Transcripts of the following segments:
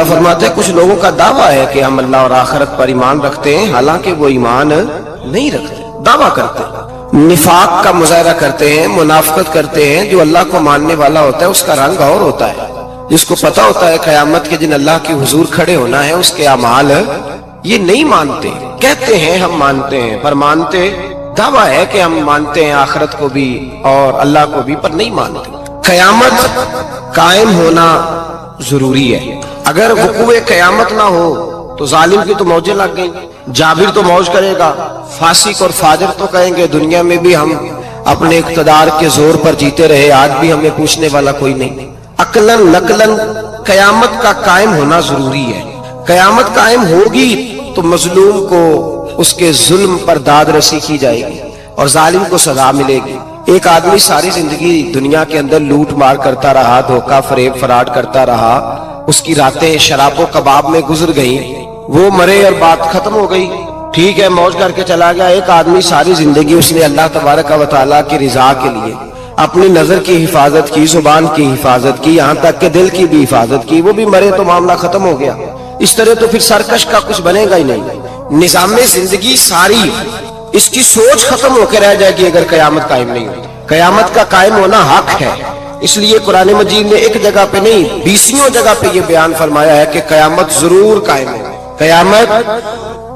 اللہ فرماتے ہیں کچھ لوگوں کا دعویٰ ہے کہ ہم اللہ اور آخرت پر ایمان رکھتے ہیں، حالانکہ وہ ایمان نہیں رکھتے، دعویٰ کرتے ہیں، نفاق کا مظاہرہ کرتے ہیں، منافقت کرتے ہیں۔ جو اللہ کو ماننے والا ہوتا ہے اس کا رنگ اور ہوتا ہے، جس کو پتا ہوتا ہے قیامت کے دن اللہ کے حضور کھڑے ہونا ہے، اس کے اعمال یہ نہیں مانتے، کہتے ہیں ہم مانتے ہیں، پر مانتے دعویٰ ہے کہ ہم مانتے ہیں آخرت کو بھی اور اللہ کو بھی، پر نہیں مانتے۔ قیامت قائم ہونا ضروری ہے، اگر وقوع قیامت نہ ہو تو ظالم کی تو موجیں لگ گئیں، جابر تو موج کرے گا، فاسق اور فاجر تو کہیں گے دنیا میں بھی ہم اپنے اقتدار کے زور پر جیتے رہے، آج بھی ہمیں پوچھنے والا کوئی نہیں۔ عقلاً نقلاً قیامت کا قائم ہونا ضروری ہے۔ قیامت قائم ہوگی تو مظلوم کو اس کے ظلم پر داد رسی کی جائے گی اور ظالم کو سزا ملے گی۔ ایک آدمی ساری زندگی دنیا کے اندر لوٹ مار کرتا رہا، دھوکہ فریب فراڈ کرتا رہا، اس کی راتیں شراب و کباب میں گزر گئیں، وہ مرے اور بات ختم ہو گئی، ٹھیک ہے موج کر کے چلا گیا۔ ایک آدمی ساری زندگی اس نے اللہ تبارک و تعالیٰ کی رضا کے لیے اپنی نظر کی حفاظت کی، زبان کی حفاظت کی، یہاں تک کہ دل کی بھی حفاظت کی، وہ بھی مرے تو معاملہ ختم ہو گیا۔ اس طرح تو پھر سرکش کا کچھ بنے گا ہی نہیں، نظام زندگی ساری اس کی سوچ ختم ہو کے رہ جائے گی اگر قیامت قائم نہیں ہوتی۔ قیامت کا قائم ہونا حق ہے، اس لیے قرآن مجید نے ایک جگہ پہ نہیں 20 جگہ پہ یہ بیان فرمایا ہے کہ قیامت ضرور قائم ہے، قیامت،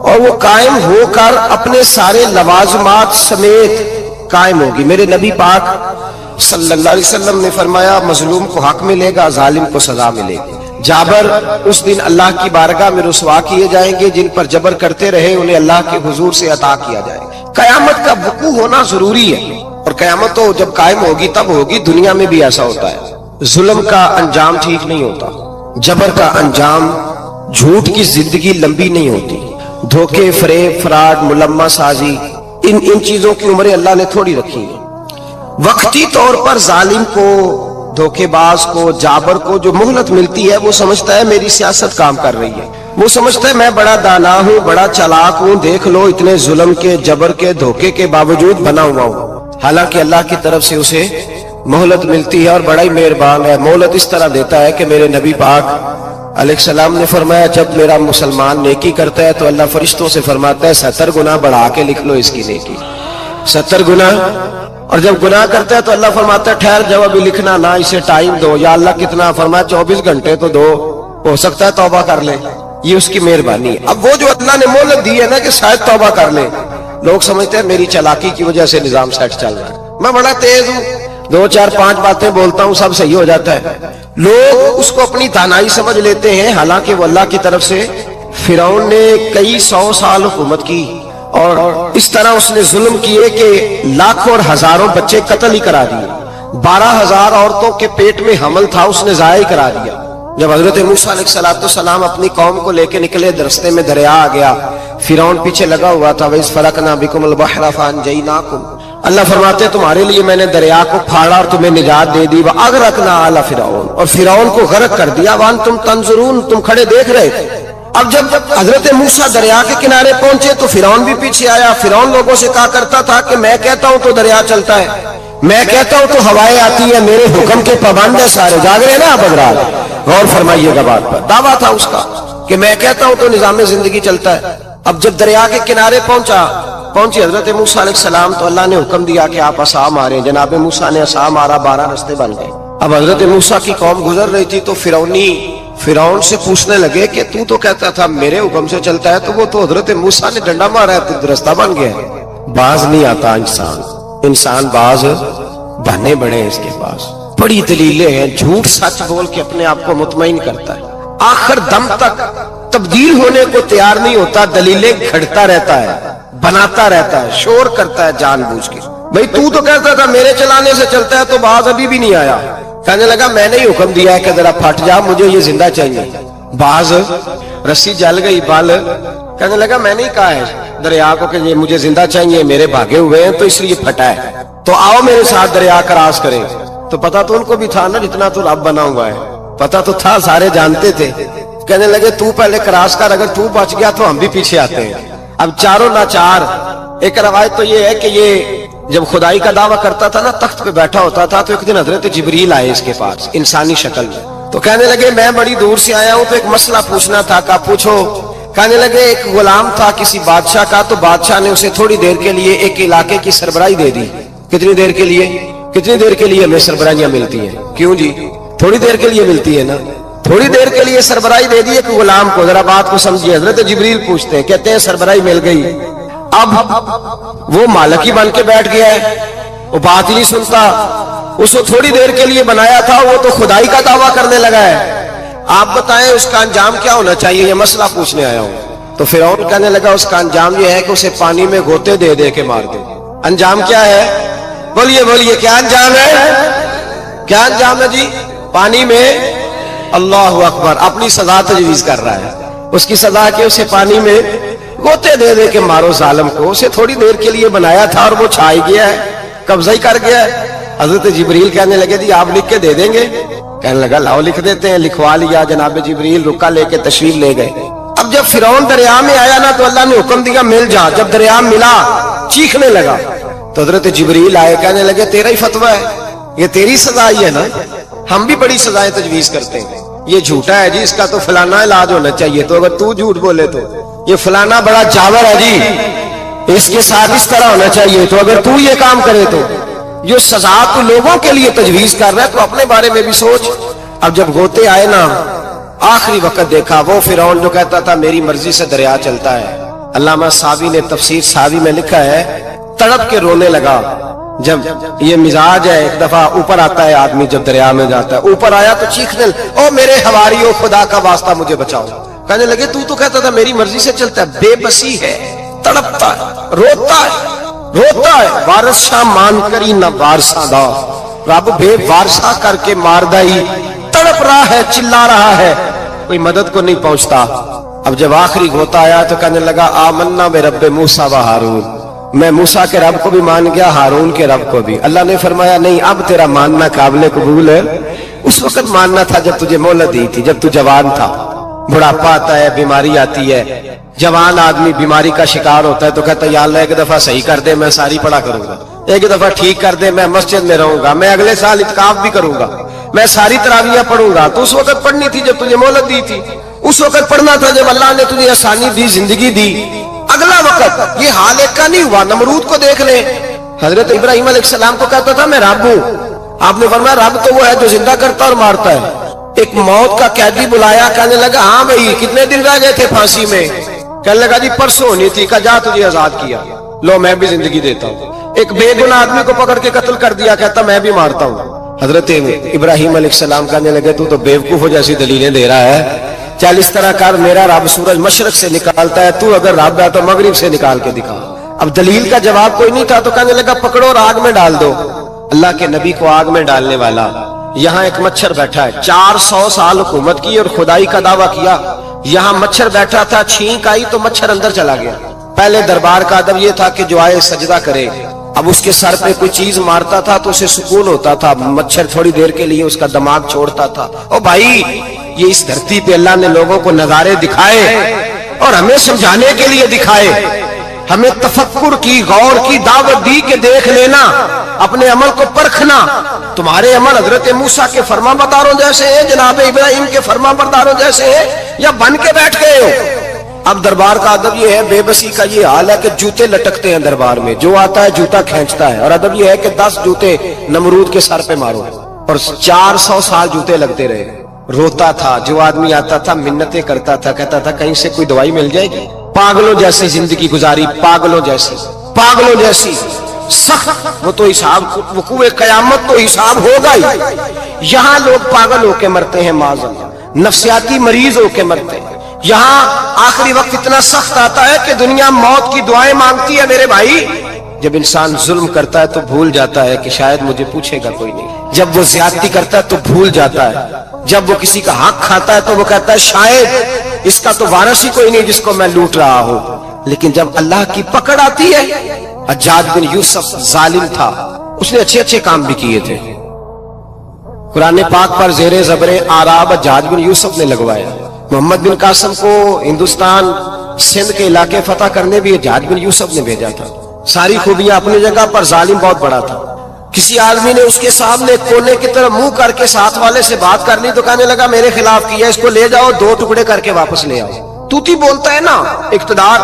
اور وہ قائم ہو کر اپنے سارے لوازمات سمیت قائم ہوگی۔ میرے نبی پاک صلی اللہ علیہ وسلم نے فرمایا مظلوم کو حق ملے گا، ظالم کو سزا ملے گی۔ جابر اس دن اللہ کی بارگاہ میں رسوا کیے جائیں گے، جن پر جبر کرتے رہے انہیں اللہ کے حضور سے عطا کیا جائے گا۔ قیامت کا وقوع ہونا ضروری ہے، اور قیامت تو جب قائم ہوگی تب ہوگی۔ دنیا میں بھی ایسا ہوتا ہے، ظلم کا انجام ٹھیک نہیں ہوتا، جبر کا انجام، جھوٹ کی زندگی لمبی نہیں ہوتی، دھوکے فریب فراڈ ملمہ سازی، ان چیزوں کی عمریں اللہ نے تھوڑی رکھی ہیں۔ وقتی طور پر ظالم کو، دھوکے باز کو، جابر کو جو مہلت ملتی ہے وہ سمجھتا ہے میری سیاست کام کر رہی ہے، وہ سمجھتا ہے میں بڑا دانا ہوں، بڑا چالاک ہوں، دیکھ لو اتنے ظلم کے، جبر کے، دھوکے کے باوجود بنا ہوا ہوں۔ حالانکہ اللہ کی طرف سے اسے مہلت ملتی ہے اور بڑا ہی مہربان ہے۔ مہلت اس طرح دیتا ہے کہ میرے نبی پاک علیہ السلام نے فرمایا جب میرا مسلمان نیکی کرتا ہے تو اللہ فرشتوں سے فرماتا ہے 70 گنا بڑھا کے لکھ لو اس کی نیکی، 70 گنا، اور جب گناہ کرتا ہے تو اللہ فرماتا ہے ٹھہر جاؤ ابھی لکھنا نہ، اسے ٹائم دو۔ یا اللہ کتنا؟ فرمایا 24 گھنٹے تو دو، ہو سکتا ہے توبہ کر لے، یہ اس کی مہربانی ہے۔ اب وہ جو اللہ نے مہلت دی ہے نا کہ شاید توبہ کر لے، لوگ سمجھتے ہیں میری چالاکی کی وجہ سے نظام سیٹ چل رہا ہے، میں بڑا تیز ہوں، 2 4 5 باتیں بولتا ہوں سب صحیح ہو جاتا ہے۔ لوگ اس کو اپنی دانائی سمجھ لیتے ہیں، حالانکہ وہ اللہ کی طرف سے۔ فرعون نے کئی 100 سال حکومت کی اور اس طرح اس نے ظلم کیے کہ لاکھوں اور ہزاروں بچے قتل ہی کرا دیے، 12,000 عورتوں کے پیٹ میں حمل تھا اس نے ضائع کرا دیا۔ جب حضرت موسیٰ علیہ السلام اپنی قوم کو لے کے نکلے، رستے میں دریا آ گیا، فرعون پیچھے لگا ہوا تھا، وَإِذْ فَرَقْنَا بِكُمُ الْبَحْرَ فَأَنْجَيْنَاكُمْ، اللہ فرماتے ہیں تمہارے لیے میں نے دریا کو پھاڑا اور تمہیں نجات دے دی، وَأَغْرَقْنَا آلَ فِرْعَوْنَ، اور فرعون کو غرق کر دیا، وَأَنْتُمْ تَنْظُرُونَ، تم کھڑے دیکھ رہے تھے۔ اب جب حضرت موسیٰ دریا کے کنارے پہنچے تو فرعون بھی پیچھے آیا۔ فرعون لوگوں سے کہا کرتا تھا کہ میں کہتا ہوں تو دریا چلتا ہے، میں کہتا ہوں تو ہوائیں آتی ہیں، میرے حکم کے پابند ہیں سارے۔ جاگ رہے نا آپ حضرات، غور فرمائیے گا بات پر۔ دعویٰ تھا اس کا کہ میں کہتا ہوں تو نظام زندگی چلتا ہے۔ اب جب دریا کے کنارے پہنچی حضرت موسیٰ علیہ السلام تو اللہ نے حکم دیا کہ آپ عصا ماریں۔ جناب موسیٰ نے عصا مارا، 12 رستے بن گئے۔ اب حضرت موسیٰ کی قوم گزر رہی تھی تو فرعون سے پوچھنے لگے کہ تو کہتا تھا میرے حکم سے چلتا ہے، تو وہ تو حضرت موسیٰ نے ڈنڈا مارا ہے تو رستہ بن گیا ہے۔ باز نہیں آتا انسان باز بہانے بڑے ہیں اس کے پاس، بڑی دلیلیں ہیں، جھوٹ سچ بول کے اپنے آپ کو مطمئن کرتا ہے، آخر دم تک تبدیل ہونے کو تیار نہیں ہوتا، دلیلیں گھڑتا رہتا ہے، بناتا رہتا ہے، شور کرتا ہے جان بوجھ کے۔ بھئی تو کہتا تھا میرے چلانے سے چلتا ہے، تو باز ابھی بھی نہیں آیا، کہنے لگا میں نے حکم دیا ہے کہ ذرا پھٹ جا، مجھے یہ زندہ چاہیے۔ باز رسی جل گئی، بال کہنے لگا میں نہیں کہا ہے دریا کو کہ یہ مجھے زندہ چاہیے، میرے بھاگے ہوئے ہیں تو اس لیے پھٹا ہے، تو آؤ میرے ساتھ دریا کراس کریں۔ تو پتا تو ان کو بھی تھا نا جتنا تو رب بنا ہوا ہے، پتا تو تھا، سارے جانتے تھے۔ کہنے لگے تو پہلے کراس کر، اگر تو بچ گیا تو ہم بھی پیچھے آتے ہیں۔ اب چاروں ناچار۔ ایک روایت تو یہ ہے کہ یہ جب خدائی کا دعویٰ کرتا تھا نا، تخت پہ بیٹھا ہوتا تھا، تو ایک دن حضرت جبریل آئے اس کے پاس انسانی شکل میں، تو تو کہنے لگے میں بڑی دور سے آیا ہوں تو ایک مسئلہ پوچھنا تھا. کہا پوچھو. کہنے لگے ایک غلام تھا کسی بادشاہ کا, تو بادشاہ نے اسے تھوڑی دیر کے لیے ایک علاقے کی سربراہی دے دی. کتنی دیر کے لیے؟ کتنی دیر کے لیے ہمیں سربراہیاں ملتی ہیں؟ کیوں جی؟ تھوڑی دیر کے لیے ملتی ہے نا. تھوڑی دیر کے لیے سربراہی دے دی ایک غلام کو. ذرا بات کو سمجھیے. حضرت جبریل پوچھتے ہیں, کہتے ہیں سربراہی مل گئی, اب وہ مالک ہی بن کے بیٹھ گیا ہے, وہ بات ہی نہیں سنتا. اس کو تھوڑی دیر کے لیے بنایا تھا, وہ تو خدائی کا دعویٰ کرنے لگا ہے. آپ بتائیں اس کا انجام کیا ہونا چاہیے؟ یہ مسئلہ پوچھنے آیا ہوں. تو فرعون کہنے لگا اس کا انجام یہ ہے کہ اسے پانی میں غوطے دے دے کے مار دے. انجام کیا ہے؟ بولیے بولیے, کیا انجام ہے؟ کیا انجام ہے جی؟ پانی میں. اللہ اکبر, اپنی سزا تجویز کر رہا ہے. اس کی سزا کہ اسے پانی میں غوطے دے دے کے مارو ظالم کو. اسے تھوڑی دیر کے لیے بنایا تھا اور وہ چھائی گیا ہے, قبضہ ہی کر گیا ہے. حضرت جبریل کہنے لگے جی آپ لکھ کے دے دیں گے؟ کہنے لگا لاؤ لکھ دیتے ہیں. لکھوا لیا. جناب جبریل رکا لے کے تشریف لے گئے. اب جب فرعون دریا میں آیا نا تو اللہ نے حکم دیا مل جا. جب دریا ملا چیخنے لگا تو حضرت جبریل آئے, کہنے لگے تیرا ہی فتویٰ ہے, یہ تیری سزا ہی ہے نا. ہم بھی بڑی سزائیں تجویز کرتے ہیں. یہ جھوٹا ہے جی, اس کا تو فلانا علاج ہونا چاہیے. تو اگر تو جھوٹ بولے تو یہ فلانا بڑا جاور ہے جی, اس کے ساتھ اس طرح ہونا چاہیے. تو اگر تو یہ کام کرے تو جو سزا تو لوگوں کے لیے تجویز کر رہا ہے تو اپنے بارے میں بھی سوچ. اب جب غوطے آئے نا, آخری وقت دیکھا وہ فرعون جو کہتا تھا میری مرضی سے دریا چلتا ہے. علامہ ساوی نے تفسیر ساوی میں لکھا ہے تڑپ کے رونے لگا. جب یہ مزاج ہے, ایک دفعہ اوپر آتا ہے آدمی جب دریا میں جاتا ہے, اوپر آیا تو چیخنے, او میرے حواریوں خدا کا واسطہ مجھے بچاؤ. کہنے لگے تو کہتا تھا میری مرضی سے چلتا ہے. بے بسی ہے, تڑپتا ہے, روتا ہے. وارث شاہ مان کری نہ وارثہ دا, رب بے وارثہ کر کے مار دائی. تڑپ رہا ہے, چلا رہا ہے, کوئی مدد کو نہیں پہنچتا. اب جب آخری غوطہ آیا تو کہنے لگا آمنا بے رب موسیٰ و ہارون, میں موسیٰ کے رب کو بھی مان گیا, ہارون کے رب کو بھی. اللہ نے فرمایا نہیں, اب تیرا ماننا قابل قبول ہے. اس وقت ماننا تھا جب تجھے مہلت دی تھی, جب تو جوان تھا. بڑھاپا آتا ہے, بیماری آتی ہے, جوان آدمی بیماری کا شکار ہوتا ہے تو کہتا ہے یا اللہ ایک دفعہ صحیح کر دے, میں ساری پڑھا کروں گا. ایک دفعہ ٹھیک کر دے, میں مسجد میں رہوں گا, میں اگلے سال اعتکاف بھی کروں گا, میں ساری تراویح پڑھوں گا. تو اس وقت پڑھنی تھی جب تجھے مہلت دی تھی. اس وقت پڑھنا تھا جب اللہ نے تجھے آسانی دی, زندگی دی. اگلا وقت یہ حال ایک کا نہیں ہوا. نمرود کو دیکھ لیں, حضرت ابراہیم علیہ السلام کو کہتا تھا میں رب ہوں. آپ نے فرمایا رب تو وہ ہے جو زندہ کرتا اور مارتا ہے. ایک موت کا قیدی بلایا, کہنے لگا ہاں بھائی کتنے دن رہ گئے تھے پھانسی میں؟ کہنے لگا جی پرسوں ہونی تھی. کہا جا تجھے آزاد کیا, لو میں بھی زندگی دیتا ہوں. ایک بے گناہ آدمی کو پکڑ کے قتل کر دیا, کہتا میں بھی مارتا ہوں. حضرت ابراہیم علیہ السلام کہنے لگے تو بیوقوفوں جیسی دلیلیں دے رہا ہے. چل اس طرح کر, میرا رب سورج مشرق سے نکالتا ہے, تو اگر رب ہے تو مغرب سے نکال کے دکھا. اب دلیل کا جواب کوئی نہیں تھا تو کہنے لگا پکڑو اور آگ میں ڈال دو. اللہ کے نبی کو آگ میں ڈالنے والا. یہاں ایک مچھر بیٹھا ہے, 400 سال حکومت کی اور خدائی کا دعویٰ کیا. یہاں مچھر بیٹھا تھا, چھینک آئی تو مچھر اندر چلا گیا. پہلے دربار کا ادب یہ تھا کہ جو آئے سجدہ کرے. اب اس کے سر پہ کوئی چیز مارتا تھا تو اسے سکون ہوتا تھا. مچھر تھوڑی دیر کے لیے اس کا دماغ چھوڑتا تھا. او بھائی یہ اس دھرتی پہ اللہ نے لوگوں کو نظارے دکھائے اور ہمیں سمجھانے کے لیے دکھائے. ہمیں تفکر کی, غور کی دعوت دی کہ دیکھ لینا, اپنے عمل کو پرکھنا. تمہارے عمل حضرت موسیٰ کے فرما برداروں جیسے ہیں, جناب ابراہیم کے فرما برداروں جیسے ہیں, یا بن کے بیٹھ گئے ہو. اب دربار کا ادب یہ ہے, بے بسی کا یہ حال ہے کہ جوتے لٹکتے ہیں دربار میں, جو آتا ہے جوتا کھینچتا ہے. اور ادب یہ ہے کہ 10 جوتے نمرود کے سر پہ مارو. اور 400 سال جوتے لگتے رہے. روتا تھا, جو آدمی آتا تھا منتیں کرتا تھا, کہتا تھا کہیں سے کوئی دوائی مل جائے گی. پاگلوں جیسی زندگی گزاری, پاگلوں جیسی سخت. وہ تو حساب, وقوع قیامت تو حساب ہوگا ہی. یہاں لوگ پاگل ہو کے مرتے ہیں, معذاللہ نفسیاتی مریض ہو کے مرتے ہیں. یہاں آخری وقت اتنا سخت آتا ہے کہ دنیا موت کی دعائیں مانگتی ہے. میرے بھائی جب انسان ظلم کرتا ہے تو بھول جاتا ہے کہ شاید مجھے پوچھے گا کوئی نہیں. جب وہ زیادتی کرتا ہے تو بھول جاتا ہے. جب وہ کسی کا حق کھاتا ہے تو وہ کہتا ہے شاید اس کا تو وارث ہی کوئی نہیں جس کو میں لوٹ رہا ہوں. لیکن جب اللہ کی پکڑ آتی ہے, حجاج بن یوسف ظالم تھا, اس نے اچھے کام بھی کیے تھے. قرآن پاک پر زیر زبر آراب حجاج بن یوسف نے لگوایا. محمد بن قاسم کو ہندوستان سندھ کے علاقے فتح کرنے بھی حجاج بن یوسف نے بھیجا تھا. ساری خوبیاں اپنی جگہ پر, ظالم بہت بڑا تھا. کسی آدمی نے اس کے سامنے کونے کی طرف منہ کر کے ساتھ والے سے بات کر لی تو کہنے لگا میرے خلاف کیا، اس کو لے جاؤ 2 ٹکڑے کر کے واپس لے آؤ۔ توتی بولتا ہے نا اقتدار،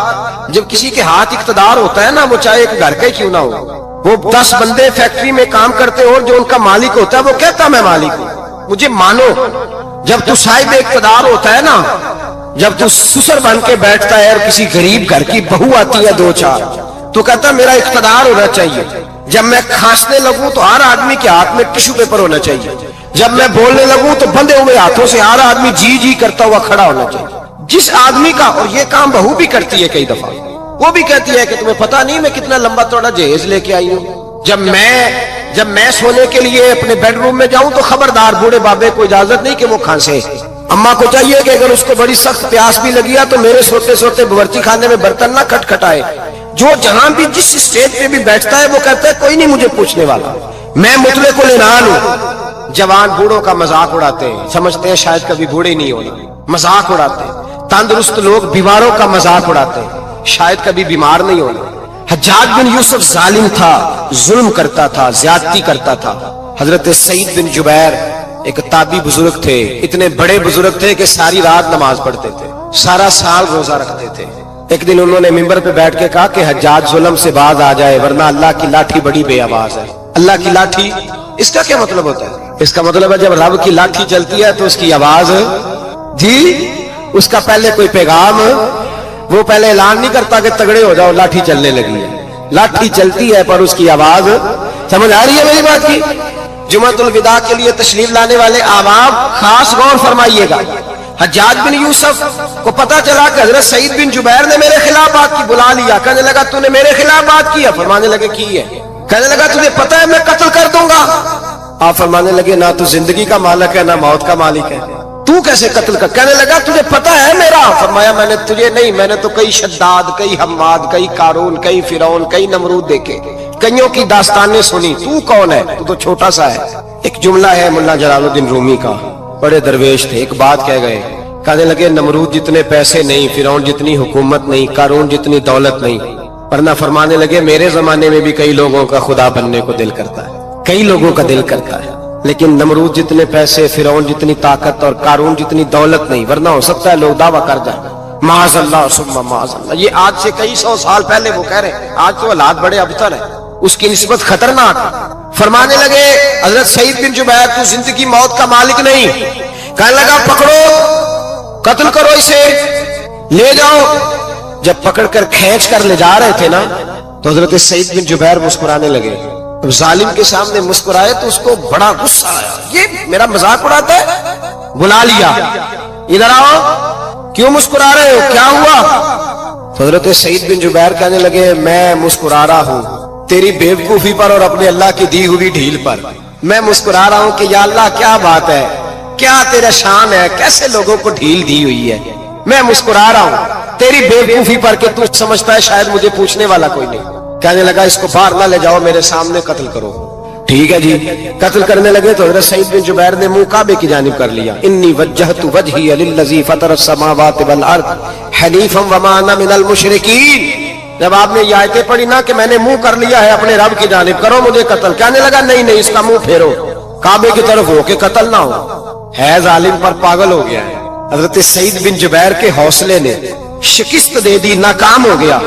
جب کسی کے ہاتھ اقتدار ہوتا ہے نا، وہ چاہے ایک گھر کا کیوں نہ ہو، وہ 10 بندے فیکٹری میں کام کرتے ہو اور جو ان کا مالک ہوتا ہے وہ کہتا میں مالک ہوں، مجھے مانو۔ جب تو صاحب اقتدار ہوتا ہے نا، جب تو سسر بن کے بیٹھتا ہے اور کسی غریب گھر کی بہو آتی ہے 2-4 تو کہتا میرا اقتدار ہونا چاہیے، جب میں کھانسنے لگوں تو ہر آدمی کے ہاتھ میں ٹشو پیپر ہونا چاہیے، جب میں بولنے لگوں تو بندے ہوئے ہاتھوں سے ہر آدمی جی جی کرتا ہوا کھڑا ہونا چاہیے۔ جس آدمی کا، اور یہ کام بہو بھی کرتی ہے کئی دفعہ، وہ بھی کہتی ہے کہ تمہیں پتہ نہیں میں کتنا لمبا چوڑا جہیز لے کے آئی ہوں، جب میں سونے کے لیے اپنے بیڈ روم میں جاؤں تو خبردار بوڑھے بابے کو اجازت نہیں کہ وہ کھانسے۔ اماں کو چاہیے کہ اگر اس کو بڑی سخت پیاس بھی لگی ہے تو میرے سوتے سوتے باورچی خانے میں برتن نہ کھٹکھٹائے۔ جو جہاں بھی جس اسٹیج پہ بھی بیٹھتا ہے وہ کہتا ہے کوئی نہیں مجھے پوچھنے والا، میں مطلق العنان ہوں۔ جوان بوڑھوں کا مذاق اڑاتے ہیں، سمجھتے ہیں شاید کبھی بوڑھے نہیں ہونا، مذاق اڑاتے ہیں۔ تندرست لوگ بیماروں کا مذاق اڑاتے ہیں، شاید کبھی بیمار نہیں ہونا۔ حجاج بن یوسف ظالم تھا، ظلم کرتا تھا، زیادتی کرتا تھا۔ حضرت سعید بن جبیر ایک تابعی بزرگ تھے، اتنے بڑے بزرگ تھے کہ ساری رات نماز پڑھتے تھے، سارا سال روزہ رکھتے تھے۔ ایک دن انہوں نے ممبر پہ بیٹھ کے کہا کہ حجاج ظلم سے باز آ جائے ورنہ اللہ کی لاٹھی بڑی بے آواز ہے۔ اللہ کی لاٹھی، اس کا کیا مطلب ہوتا ہے؟ اس کا مطلب ہے جب رب کی لاٹھی چلتی ہے تو اس کی آواز، جی اس کا پہلے کوئی پیغام، وہ پہلے اعلان نہیں کرتا کہ تگڑے ہو جاؤ لاٹھی چلنے لگی ہے، لاٹھی چلتی ہے پر اس کی آواز، سمجھ آ رہی ہے میری بات کی؟ جمعۃ الوداع کے لیے تشریف لانے والے احباب خاص غور فرمائیے گا۔ حجاج بن یوسف کو پتا چلا کہ حضرت سعید بن جبیر نے میرے خلاف بات کی، بلا لیا، کہنے لگا تو نے میرے خلاف بات کی ہے؟ فرمانے لگے کی ہے۔ کہنے لگا تجھے پتا ہے میں قتل کر دوں گا؟ آپ فرمانے لگے نہ تو زندگی کا مالک ہے نہ موت کا مالک ہے، تو کیسے قتل کر؟ کہنے لگا تجھے پتا ہے میرا؟ فرمایا میں نے تجھے نہیں، میں نے تو کئی شداد، کئی حماد، کئی قارون، کئی فرعون، کئی نمرود دیکھے، کئیوں کی داستانیں سنی، تو کون ہے؟ تو چھوٹا سا ہے۔ ایک جملہ ہے ملا جلال الدین رومی کا، بڑے درویش تھے، ایک بات کہہ گئے، کہنے لگے نمرود جتنے پیسے نہیں، فرعون جتنی حکومت نہیں، قارون جتنی دولت نہیں، ورنہ فرمانے لگے میرے زمانے میں بھی کئی لوگوں کا خدا بننے کو دل کرتا ہے، کئی لوگوں کا دل کرتا ہے، لیکن نمرود جتنے پیسے، فرعون جتنی طاقت اور قارون جتنی دولت نہیں، ورنہ ہو سکتا ہے لوگ دعویٰ کر جائیں معاذ اللہ ثم معاذ اللہ۔ یہ آج سے کئی 100 سال پہلے وہ کہہ رہے ہیں، آج تو حالات بڑے ابتر ہیں، اس کی نسبت خطرناک۔ فرمانے لگے حضرت سعید بن جبیر تو زندگی موت کا مالک نہیں، کہنے لگا پکڑو، قتل کرو اسے، لے جاؤ۔ جب پکڑ کر کھینچ کر لے جا رہے تھے نا تو حضرت سعید بن جبیر مسکرانے لگے۔ اب ظالم کے سامنے مسکرائے تو اس کو بڑا غصہ آیا، یہ میرا مذاق اڑاتا ہے؟ بلا لیا، ادھر آؤ، کیوں مسکرا رہے ہو، کیا ہوا؟ تو حضرت سعید بن جبیر کہنے لگے میں مسکرا رہا ہوں تیری بیوقوفی پر اور اپنے اللہ کی دی ہوئی ڈھیل پر، میں مسکرا رہا ہوں کہ یا اللہ کیا بات ہے، کیا تیرا شان ہے، کیسے لوگوں کو ڈھیل دی ہوئی ہے، میں مسکرا رہا ہوں تیری بیوقوفی پر کہ تو سمجھتا ہے شاید مجھے پوچھنے والا کوئی نہیں۔ کہنے لگا اس کو باہر نہ لے جاؤ، میرے سامنے قتل کرو۔ ٹھیک ہے جی، قتل کرنے لگے تو حضرت سعید بن جبیر نے منہ کعبے کی جانب کر لیا، انی وجہت وجہی للذی فطر السماوات والارض حنیفا وما انا من المشرکین۔ جب آپ نے یہ آیتیں پڑھی نا کہ میں نے منہ کر لیا ہے اپنے رب کی جانب، کرو مجھے قتل، کہنے لگا نہیں نہیں، اس کا منہ پھیرو، کعبے کی طرف ہو کے قتل نہ ہو، ہے ظالم پر پاگل ہو گیا ہے۔ حضرت سعید بن جبیر کے حوصلے نے شکست دے دی، ناکام ہو گیا،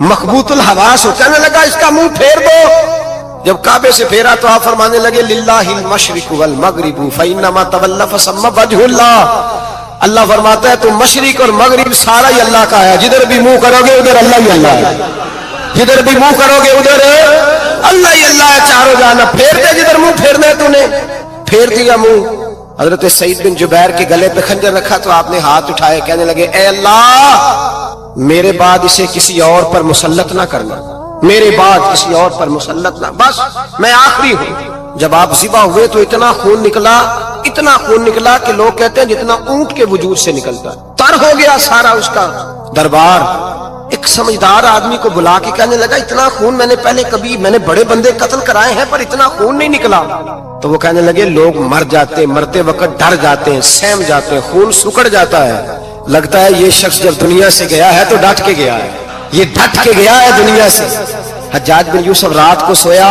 مخبوط الحواس ہو، کہنے لگا اس کا منہ پھیر دو۔ جب کعبے سے پھیرا تو آپ فرمانے لگے للہ المشرق والمغرب فانما تولى فثم وجه اللہ۔ اللہ فرماتا ہے تو مشرق اور مغرب سارا ہی اللہ کا ہے، جدھر بھی منہ کرو گے ادھر اللہ ہی اللہ ہے، جدھر بھی منہ کرو گے ادھر اللہ ہی اللہ ہے، چاروں جانا پھیر دے، جدھر منہ پھیرنا ہے تو نے پھیر دیا منہ۔ حضرت سعید بن جبیر کے گلے پہ خنجر رکھا تو آپ نے ہاتھ اٹھائے، کہنے لگے اے اللہ میرے بعد اسے کسی اور پر مسلط نہ کرنا، میرے بعد کسی اور پر مسلط نہ، بس میں آخری ہوں۔ جب آپ ذبح ہوئے تو اتنا خون نکلا کہ لوگ کہتے ہیں جتنا اونٹ کے وجود سے نکلتا ہے، تر ہو گیا سارا اس کا دربار۔ ایک سمجھدار آدمی کو بلا کے کہنے لگا اتنا خون میں نے بڑے بندے قتل کرائے ہیں پر اتنا خون نہیں نکلا۔ تو وہ کہنے لگے لوگ مر جاتے ہیں، مرتے وقت ڈر جاتے ہیں، سہم جاتے ہیں، خون سکڑ جاتا ہے، لگتا ہے یہ شخص جب دنیا سے گیا ہے تو ڈٹ کے گیا ہے، یہ ڈٹ کے گیا ہے دنیا سے۔ حجاج بن یوسف رات کو سویا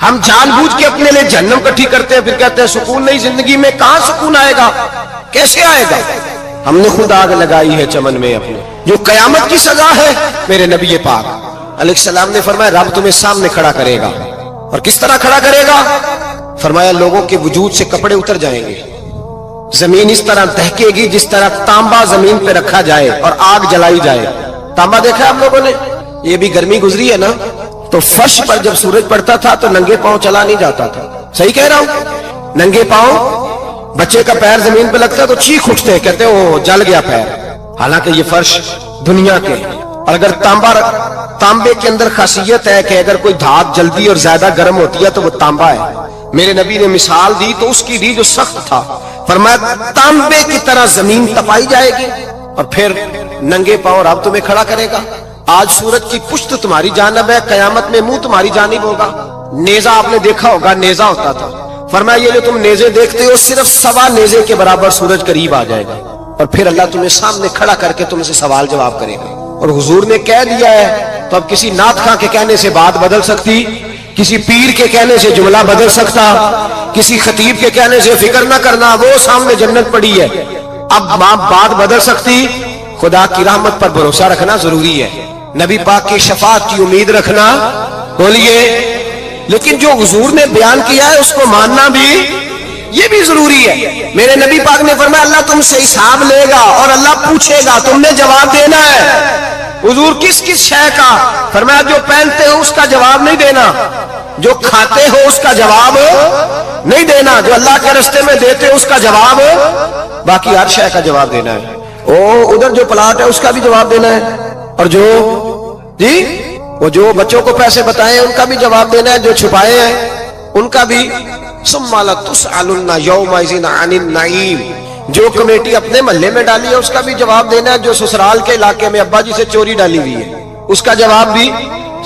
ہم جان بوجھ کے اپنے لیے جہنم کٹھی کرتے ہیں، پھر کہتے ہیں سکون نہیں زندگی میں. کہاں سکون آئے گا؟ کیسے آئے گا؟ ہم نے خود آگ لگائی ہے چمن میں اپنے. جو قیامت کی سزا ہے، میرے نبی پاک علیہ السلام نے فرمایا رب تمہیں سامنے کھڑا کرے گا. اور کس طرح کھڑا کرے گا؟ فرمایا لوگوں کے وجود سے کپڑے اتر جائیں گے، زمین اس طرح دہکے گی جس طرح تانبا زمین پہ رکھا جائے اور آگ جلائی جائے. تانبا دیکھا آپ لوگوں نے؟ یہ بھی گرمی گزری ہے نا، تو فرش پر جب سورج پڑتا تھا تو ننگے پاؤں چلا نہیں جاتا تھا. صحیح کہہ رہا ہوں؟ ننگے پاؤں، بچے کا پیر زمین پہ لگتا ہے تو چیخ اٹھتے ہیں، کہتے ہیں وہ جل گیا پیر. حالانکہ یہ فرش دنیا کے. اور اگر تانبے کے اندر خاصیت ہے کہ اگر کوئی دھات جلدی اور زیادہ گرم ہوتی ہے تو وہ تانبا ہے. میرے نبی نے مثال دی تو اس کی دی جو سخت تھا، فرمایا تانبے کی طرح زمین تپائی جائے گی اور پھر ننگے پاؤں رب تمہیں کھڑا کرے گا. آج سورج کی پشت تمہاری جانب ہے، قیامت میں منہ تمہاری جانب ہوگا. نیزہ آپ نے دیکھا ہوگا، نیزہ ہوتا تھا. فرمایا یہ جو تم نیزے دیکھتے ہو صرف 1.25 نیزے کے برابر سورج قریب آ جائے گا اور پھر اللہ تمہیں سامنے کھڑا کر کے تم سے سوال جواب کرے گا. اور حضور نے کہہ دیا ہے تو اب کسی نعت خواں کے کہنے سے بات بدل سکتی، کسی پیر کے کہنے سے جملہ بدل سکتا، کسی خطیب کے کہنے سے فکر نہ کرنا وہ سامنے جنت پڑی ہے، اب بات بدل سکتی. خدا کی رحمت پر بھروسہ رکھنا ضروری ہے، نبی پاک کی شفاعت کی امید رکھنا. بولیے. لیکن جو حضور نے بیان کیا ہے اس کو ماننا بھی یہ بھی ضروری ہے. میرے نبی پاک نے فرمایا اللہ تم سے حساب لے گا اور اللہ پوچھے گا، تم نے جواب دینا ہے. حضور کس کس شے کا؟ فرمایا جو پہنتے ہو اس کا جواب نہیں دینا، جو کھاتے ہو اس کا جواب نہیں دینا، جو اللہ کے راستے میں دیتے ہو اس کا جواب، باقی ہر شے کا جواب دینا ہے. ادھر جو پلاٹ ہے اس کا بھی جواب دینا ہے، اور جو وہ جو بچوں کو پیسے بتائے ان کا بھی جواب دینا ہے، جو چھپائے ہیں ان کا بھی. ثم لتسألن یومئذ عن النعیم. جو کمیٹی اپنے محلے میں ڈالی ہے اس کا بھی جواب دینا ہے، جو سسرال کے علاقے میں ابا جی سے چوری ڈالی ہوئی ہے اس کا جواب بھی،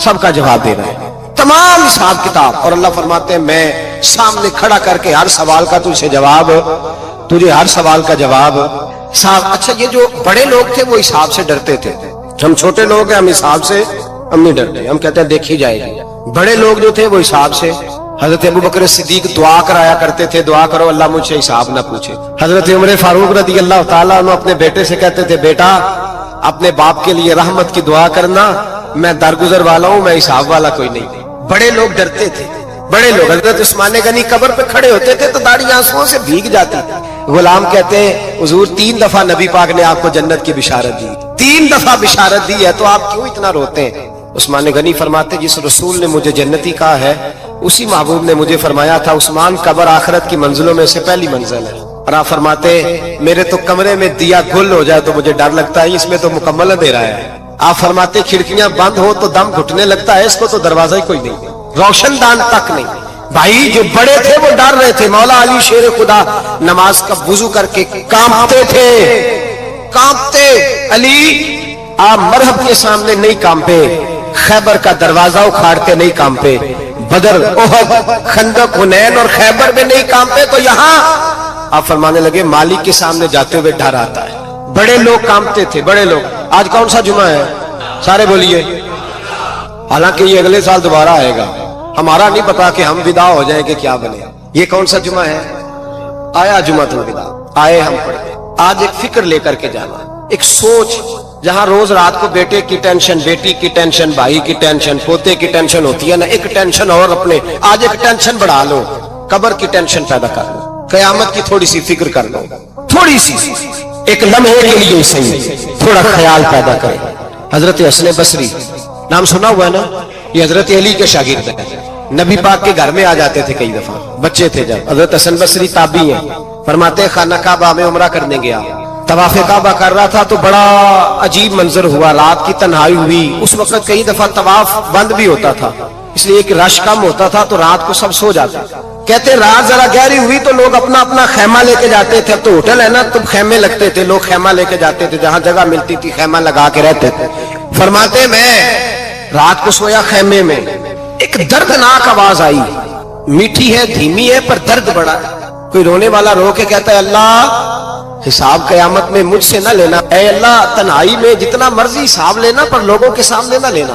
سب کا جواب دینا ہے، تمام حساب کتاب. اور اللہ فرماتے ہیں میں سامنے کھڑا کر کے ہر سوال کا تجھے جواب، تجھے ہر سوال کا جواب. اچھا یہ جو بڑے لوگ تھے وہ حساب سے ڈرتے تھے، ہم چھوٹے لوگ ہیں ہم حساب سے ہم نہیں ڈرتے، ہم کہتے ہیں دیکھی جائے گی. بڑے لوگ جو تھے وہ حساب سے. حضرت ابوبکر صدیق دعا کرایا کرتے تھے، دعا کرو اللہ مجھ سے حساب نہ پوچھے. حضرت عمر فاروق رضی اللہ تعالیٰ عنہ اپنے بیٹے سے کہتے تھے بیٹا اپنے باپ کے لیے رحمت کی دعا کرنا، میں درگزر والا ہوں، میں حساب والا کوئی نہیں. بڑے لوگ ڈرتے تھے، بڑے لوگ. حضرت عثمان غنی قبر پہ کھڑے ہوتے تھے تو داڑھی آنسوؤں سے بھیگ جاتی. غلام کہتے ہیں حضور 3 دفعہ نبی پاک نے آپ کو جنت کی بشارت دی، 3 دفعہ بشارت دی ہے تو آپ کیوں اتنا روتے ہیں؟ عثمان غنی فرماتے جس رسول نے مجھے جنتی کہا ہے اسی محبوب نے مجھے فرمایا تھا عثمان قبر آخرت کی منزلوں میں سے پہلی منزل ہے. اور آپ فرماتے میرے تو کمرے میں دیا گل ہو جائے تو مجھے ڈر لگتا ہے، اس میں تو مکمل اندھیرا ہے. آپ فرماتے کھڑکیاں بند ہو تو دم گھٹنے لگتا ہے، اس کو تو دروازہ ہی کوئی نہیں، روشن دان تک نہیں. بھائی جو بڑے تھے وہ ڈر رہے تھے. مولا علی شیر خدا نماز کا وضو کر کے کانپتے تھے، کانپتے. علی آپ مرحب کے سامنے نہیں کانپے، خیبر کا دروازہ اکھاڑتے نہیں کانپے، بدر احد خندق حنین اور خیبر میں نہیں کانپے، تو یہاں آپ فرمانے لگے مالک کے سامنے جاتے ہوئے ڈر آتا ہے. بڑے لوگ کانپتے تھے، بڑے لوگ. آج کون سا جمعہ ہے؟ سارے بولیے. حالانکہ یہ اگلے سال دوبارہ آئے گا، ہمارا نہیں پتا کہ ہم ودا ہو جائیں کہ کیا بنے. یہ کون سا جمعہ ہے؟ آیا جمعہ الوداع، آئے ہم پڑھے. آج ایک فکر لے کر کے جانا، ایک سوچ. جہاں روز رات کو بیٹے کی ٹینشن، بیٹی کی ٹینشن، بھائی کی ٹینشن، پوتے کی ٹینشن ہوتی ہے نا، ایک ٹینشن اور اپنے آج ایک ٹینشن بڑھا لو، قبر کی ٹینشن پیدا کر لو، قیامت کی تھوڑی سی فکر کر لو، تھوڑی سی ایک لمحے کے لیے صحیح تھوڑا خیال پیدا کرے. حضرت حسن بصری نام سنا ہوا ہے نا، یہ حضرت علی کے شاگرد ہیں. نبی پاک کے گھر میں آ جاتے تھے کئی دفعہ، بچے تھے جب. حضرت حسن بصری تابعی ہیں. فرماتے خانہ کعبہ میں عمرہ کرنے گیا، طواف کعبہ کر رہا تھا تو بڑا عجیب منظر ہوا، رات کی تنہائی ہوئی. اس وقت کئی دفعہ طواف بند بھی ہوتا تھا اس لیے کہ رش کم ہوتا تھا تو رات کو سب سو جاتے. کہتے رات ذرا گہری ہوئی تو لوگ اپنا اپنا خیمہ لے کے جاتے تھے. اب تو ہوٹل ہے نا تو خیمے لگتے تھے، لوگ خیمہ لے کے جاتے تھے، جہاں جگہ ملتی تھی خیمہ لگا کے رہتے تھے. فرماتے میں رات کو سویا خیمے میں، ایک دردناک آواز آئی، میٹھی ہے دھیمی ہے پر درد بڑا. کوئی رونے والا رو کے کہتا ہے اللہ حساب قیامت میں مجھ سے نہ لینا، اے اللہ تنہائی میں جتنا مرضی حساب لینا پر لوگوں کے سامنے نہ لینا.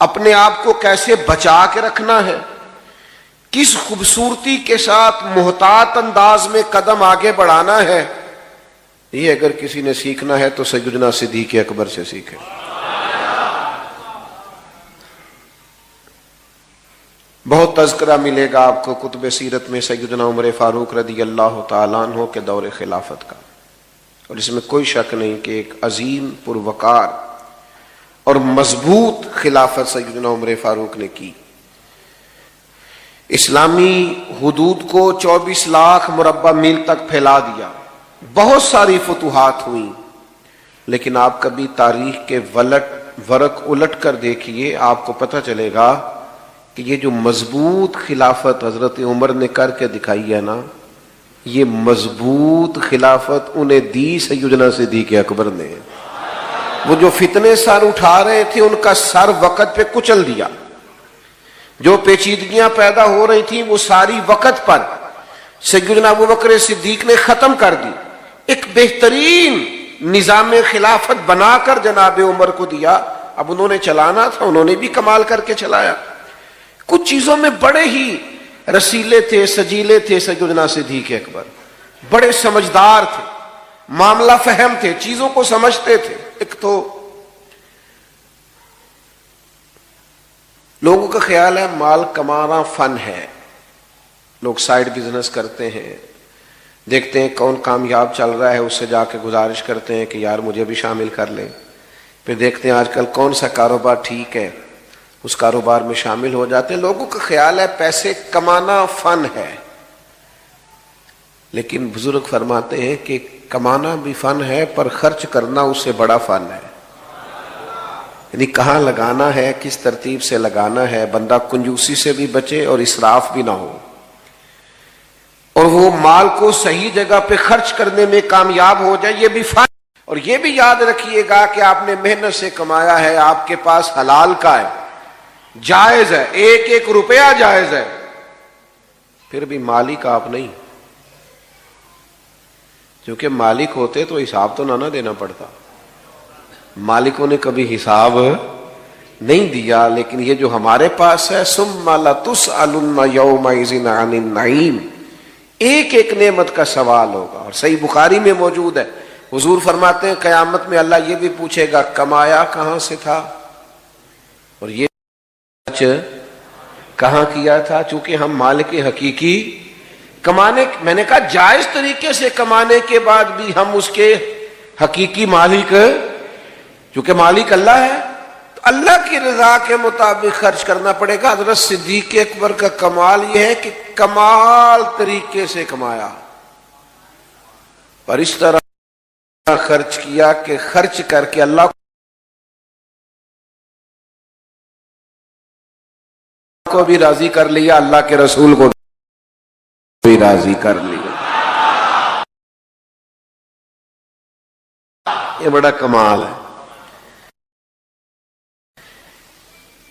اپنے آپ کو کیسے بچا کے رکھنا ہے، کس خوبصورتی کے ساتھ محتاط انداز میں قدم آگے بڑھانا ہے، یہ اگر کسی نے سیکھنا ہے تو سیدنا صدیق اکبر سے سیکھے۔ بہت تذکرہ ملے گا آپ کو کتب سیرت میں سیدنا عمر فاروق رضی اللہ تعالیٰ عنہ کے دور خلافت کا، اور اس میں کوئی شک نہیں کہ ایک عظیم پروقار اور مضبوط خلافت سیدنا عمر فاروق نے کی۔ اسلامی حدود کو 24 لاکھ مربع میل تک پھیلا دیا، بہت ساری فتوحات ہوئیں، لیکن آپ کبھی تاریخ کے ورق الٹ کر دیکھیے، آپ کو پتہ چلے گا کہ یہ جو مضبوط خلافت حضرت عمر نے کر کے دکھائی ہے نا، یہ مضبوط خلافت انہیں دی سیدنا صدیق اکبر نے۔ وہ جو فتنے سر اٹھا رہے تھے ان کا سر وقت پہ کچل دیا، جو پیچیدگیاں پیدا ہو رہی تھیں وہ ساری وقت پر سیدنا ابوبکر صدیق نے ختم کر دی، ایک بہترین نظام خلافت بنا کر جناب عمر کو دیا۔ اب انہوں نے چلانا تھا، انہوں نے بھی کمال کر کے چلایا۔ کچھ چیزوں میں بڑے ہی رسیلے تھے، سجیلے تھے سیدنا صدیق اکبر، بڑے سمجھدار تھے، معاملہ فہم تھے، چیزوں کو سمجھتے تھے۔ ایک تو لوگوں کا خیال ہے مال کمانا فن ہے، لوگ سائیڈ بزنس کرتے ہیں، دیکھتے ہیں کون کامیاب چل رہا ہے، اس سے جا کے گزارش کرتے ہیں کہ یار مجھے بھی شامل کر لیں، پھر دیکھتے ہیں آج کل کون سا کاروبار ٹھیک ہے، اس کاروبار میں شامل ہو جاتے ہیں۔ لوگوں کا خیال ہے پیسے کمانا فن ہے، لیکن بزرگ فرماتے ہیں کہ کمانا بھی فن ہے پر خرچ کرنا اس سے بڑا فن ہے، یعنی کہاں لگانا ہے، کس ترتیب سے لگانا ہے، بندہ کنجوسی سے بھی بچے اور اسراف بھی نہ ہو، اور وہ مال کو صحیح جگہ پہ خرچ کرنے میں کامیاب ہو جائے، یہ بھی فن۔ اور یہ بھی یاد رکھیے گا کہ آپ نے محنت سے کمایا ہے، آپ کے پاس حلال کا ہے، جائز ہے، ایک ایک روپیہ جائز ہے، پھر بھی مالک آپ نہیں، کیونکہ مالک ہوتے تو حساب تو نہ دینا پڑتا، مالکوں نے کبھی حساب نہیں دیا۔ لیکن یہ جو ہمارے پاس ہے ثم لتسألن یومئذ عن النعیم، ایک ایک نعمت کا سوال ہوگا، اور صحیح بخاری میں موجود ہے، حضور فرماتے ہیں قیامت میں اللہ یہ بھی پوچھے گا کمایا کہاں سے تھا، اور یہ کہاں کیا تھا، چونکہ ہم مالک حقیقی کمانے، میں نے کہا جائز طریقے سے کمانے کے بعد بھی ہم اس کے حقیقی مالک، چونکہ مالک اللہ ہے تو اللہ کی رضا کے مطابق خرچ کرنا پڑے گا۔ حضرت صدیق اکبر کا کمال یہ ہے کہ کمال طریقے سے کمایا، پر اس طرح خرچ کیا کہ خرچ کر کے اللہ کو بھی راضی کر لیا، اللہ کے رسول کو بھی راضی کر لیا۔ یہ بڑا کمال ہے۔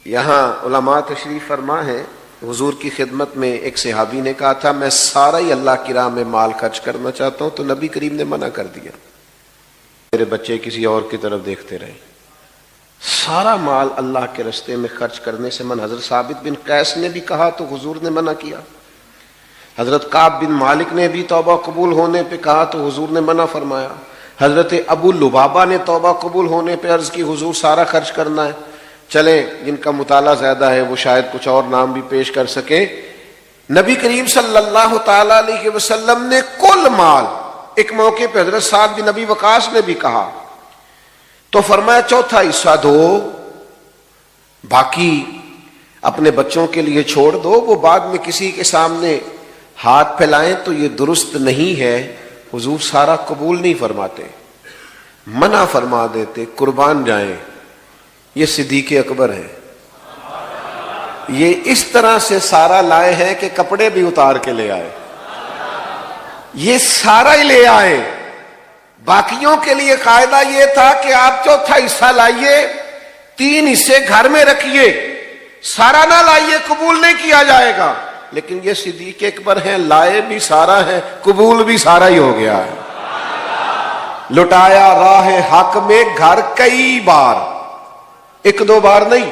یہاں علماء تشریف فرما ہے، حضور کی خدمت میں ایک صحابی نے کہا تھا میں سارا ہی اللہ کی راہ میں مال خرچ کرنا چاہتا ہوں، تو نبی کریم نے منع کر دیا، میرے بچے کسی اور کی طرف دیکھتے رہے، سارا مال اللہ کے راستے میں خرچ کرنے سے من۔ حضرت ثابت بن قیس نے بھی کہا تو حضور نے منع کیا، حضرت کعب بن مالک نے بھی توبہ قبول ہونے پہ کہا تو حضور نے منع فرمایا، حضرت ابو لبابہ نے توبہ قبول ہونے پہ عرض کی حضور سارا خرچ کرنا ہے۔ چلیں جن کا مطالعہ زیادہ ہے وہ شاید کچھ اور نام بھی پیش کر سکیں، نبی کریم صلی اللہ تعالی علیہ وسلم نے کل مال، ایک موقع پہ حضرت سعد بن ابی وقاص نے بھی کہا تو فرمایا چوتھا حصہ دو، باقی اپنے بچوں کے لیے چھوڑ دو، وہ بعد میں کسی کے سامنے ہاتھ پھیلائیں تو یہ درست نہیں ہے۔ حضور سارا قبول نہیں فرماتے، منع فرما دیتے، قربان جائیں۔ یہ صدیق اکبر ہے، یہ اس طرح سے سارا لائے ہیں کہ کپڑے بھی اتار کے لے آئے، یہ سارا ہی لے آئے۔ باقیوں کے لیے قاعدہ یہ تھا کہ آپ چوتھا حصہ لائیے، 3 حصے گھر میں رکھیے، سارا نہ لائیے، قبول نہیں کیا جائے گا۔ لیکن یہ صدیق اکبر ہیں، لائے بھی سارا ہے، قبول بھی سارا ہی ہو گیا ہے۔ لٹایا راہ حق میں گھر کئی بار، 1-2 بار نہیں،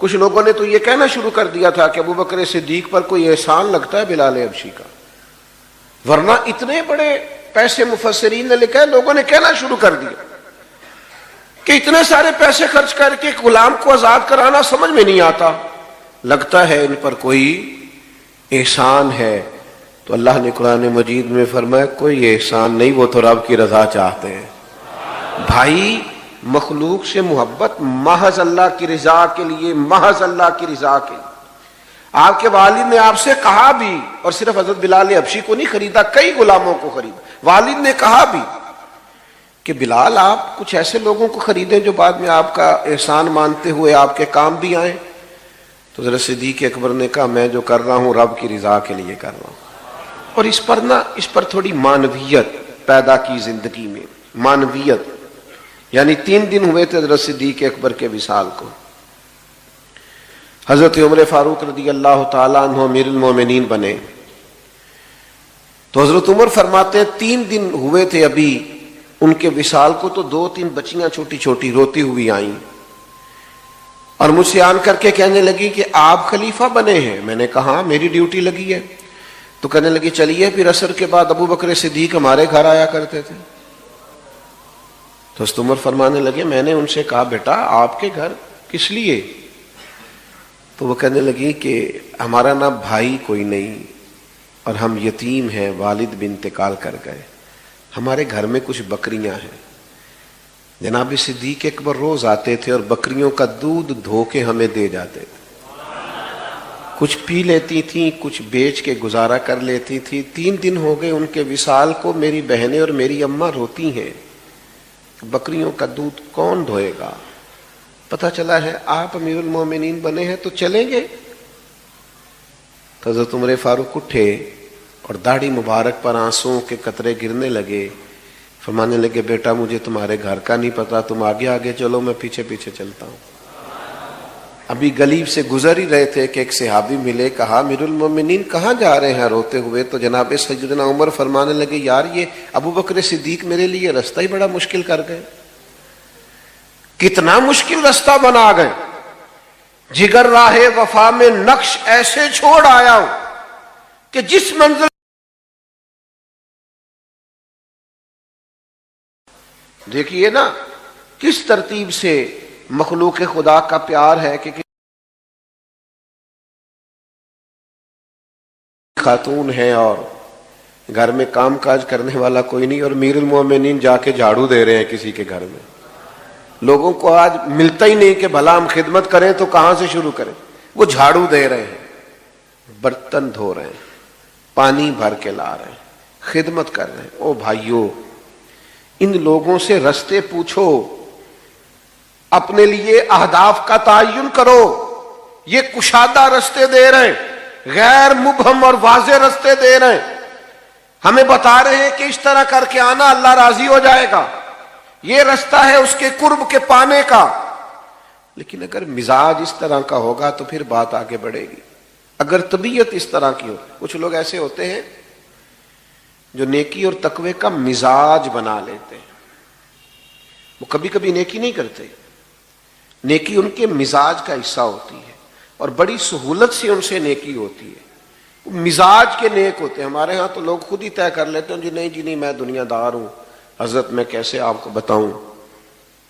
کچھ لوگوں نے تو یہ کہنا شروع کر دیا تھا کہ ابو بکر صدیق پر کوئی احسان لگتا ہے بلال حبشی کا، ورنہ اتنے بڑے پیسے مفسرین نے لکھا ہے، لوگوں نے کہنا شروع کر دیا کہ اتنے سارے پیسے خرچ کر کے غلام کو آزاد کرانا سمجھ میں نہیں آتا، لگتا ہے ان پر کوئی احسان ہے۔ تو اللہ نے قرآن مجید میں فرمایا کوئی احسان نہیں، وہ تو رب کی رضا چاہتے ہیں۔ بھائی مخلوق سے محبت محض اللہ کی رضا کے لیے، محض اللہ کی رضا کے لیے۔ آپ کے والد نے آپ سے کہا بھی، اور صرف حضرت بلال حبشی کو نہیں خریدا، کئی غلاموں کو خریدا، والد نے کہا بھی کہ بلال آپ کچھ ایسے لوگوں کو خریدیں جو بعد میں آپ کا احسان مانتے ہوئے آپ کے کام بھی آئیں۔ تو حضرت صدیق اکبر نے کہا میں جو کر رہا ہوں رب کی رضا کے لیے کر رہا ہوں۔ اور اس پر تھوڑی معنویت پیدا کی زندگی میں، معنویت، یعنی 3 دن ہوئے تھے حضرت صدیق اکبر کے وصال کو۔ حضرت عمر فاروق رضی اللہ تعالیٰ عنہ امیر المومنین بنے، تو حضرت عمر فرماتے ہیں 3 دن ہوئے تھے ابھی ان کے وصال کو، تو 2-3 بچیاں چھوٹی چھوٹی روتی ہوئی آئیں اور مجھ سے آن کر کے کہنے لگی کہ آپ خلیفہ بنے ہیں۔ میں نے کہا میری ڈیوٹی لگی ہے۔ تو کہنے لگی چلیے پھر عصر کے بعد ابو بکر صدیق ہمارے گھر آیا کرتے تھے۔ تو حضرت عمر فرمانے لگے میں نے ان سے کہا بیٹا آپ کے گھر کس لیے؟ تو وہ کہنے لگی کہ ہمارا نا بھائی کوئی نہیں اور ہم یتیم ہیں، والد بھی انتقال کر گئے، ہمارے گھر میں کچھ بکریاں ہیں۔ جناب صدیق اکبر روز آتے تھے اور بکریوں کا دودھ دھو کے ہمیں دے جاتے تھے، کچھ پی لیتی تھیں، کچھ بیچ کے گزارا کر لیتی تھی۔ 3 دن ہو گئے ان کے وصال کو، میری بہنیں اور میری اماں روتی ہیں، بکریوں کا دودھ کون دھوئے گا؟ پتہ چلا ہے آپ امیر المومنین بنے ہیں تو چلیں گے؟ تو حضرت عمر فاروق اٹھے اور داڑھی مبارک پر آنسوؤں کے قطرے گرنے لگے، فرمانے لگے بیٹا مجھے تمہارے گھر کا نہیں پتا، تم آگے آگے چلو میں پیچھے پیچھے چلتا ہوں۔ ابھی گلی سے گزر ہی رہے تھے کہ ایک صحابی ملے، کہا امیر المومنین کہاں جا رہے ہیں روتے ہوئے؟ تو جناب سیدنا عمر فرمانے لگے یار یہ ابو بکر صدیق میرے لیے رستہ ہی بڑا مشکل کر گئے، کتنا مشکل رستہ بنا گئے، جگر راہ وفا میں نقش ایسے چھوڑ آیا ہوں کہ جس منزل دیکھیے نا کس ترتیب سے مخلوق خدا کا پیار ہے کہ خاتون ہے اور گھر میں کام کاج کرنے والا کوئی نہیں، اور امیر المومنین جا کے جھاڑو دے رہے ہیں کسی کے گھر میں۔ لوگوں کو آج ملتا ہی نہیں کہ بھلا ہم خدمت کریں تو کہاں سے شروع کریں، وہ جھاڑو دے رہے ہیں، برتن دھو رہے ہیں، پانی بھر کے لا رہے ہیں، خدمت کر رہے ہیں۔ او بھائیو ان لوگوں سے رستے پوچھو، اپنے لیے اہداف کا تعین کرو۔ یہ کشادہ رستے دے رہے ہیں، غیر مبہم اور واضح رستے دے رہے ہیں، ہمیں بتا رہے ہیں کہ اس طرح کر کے آنا اللہ راضی ہو جائے گا، یہ رستہ ہے اس کے قرب کے پانے کا۔ لیکن اگر مزاج اس طرح کا ہوگا تو پھر بات آگے بڑھے گی۔ اگر طبیعت اس طرح کی ہو، کچھ لوگ ایسے ہوتے ہیں جو نیکی اور تقوی کا مزاج بنا لیتے ہیں، وہ کبھی کبھی نیکی نہیں کرتے، نیکی ان کے مزاج کا حصہ ہوتی ہے اور بڑی سہولت سے ان سے نیکی ہوتی ہے، وہ مزاج کے نیک ہوتے ہیں۔ ہمارے ہاں تو لوگ خود ہی طے کر لیتے ہیں جی نہیں میں دنیا دار ہوں، حضرت میں کیسے آپ کو بتاؤں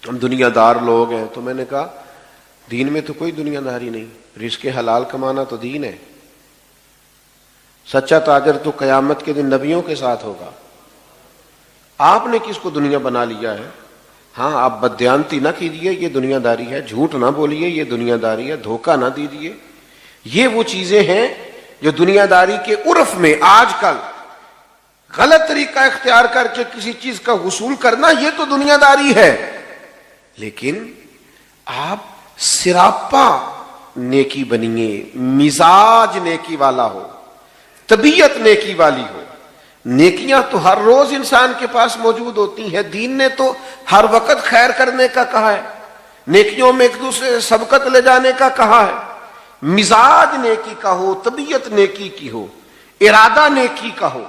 ہم دنیا دار لوگ ہیں۔ تو میں نے کہا دین میں تو کوئی دنیا داری نہیں، رزق حلال کمانا تو دین ہے۔ سچا تاجر تو قیامت کے دن نبیوں کے ساتھ ہوگا۔ آپ نے کس کو دنیا بنا لیا ہے؟ ہاں آپ بددیانتی نہ کیجیے، یہ دنیا داری ہے، جھوٹ نہ بولیے، یہ دنیا داری ہے، دھوکہ نہ دیجیے، یہ وہ چیزیں ہیں جو دنیا داری کے عرف میں آج کل غلط طریقہ اختیار کر کے کسی چیز کا حصول کرنا، یہ تو دنیا داری ہے۔ لیکن آپ سراپا نیکی بنیے، مزاج نیکی والا ہو، طبیعت نیکی والی ہو۔ نیکیاں تو ہر روز انسان کے پاس موجود ہوتی ہیں، دین نے تو ہر وقت خیر کرنے کا کہا ہے، نیکیوں میں ایک دوسرے سے سبقت لے جانے کا کہا ہے۔ مزاج نیکی کا ہو، طبیعت نیکی کی ہو، ارادہ نیکی کا ہو،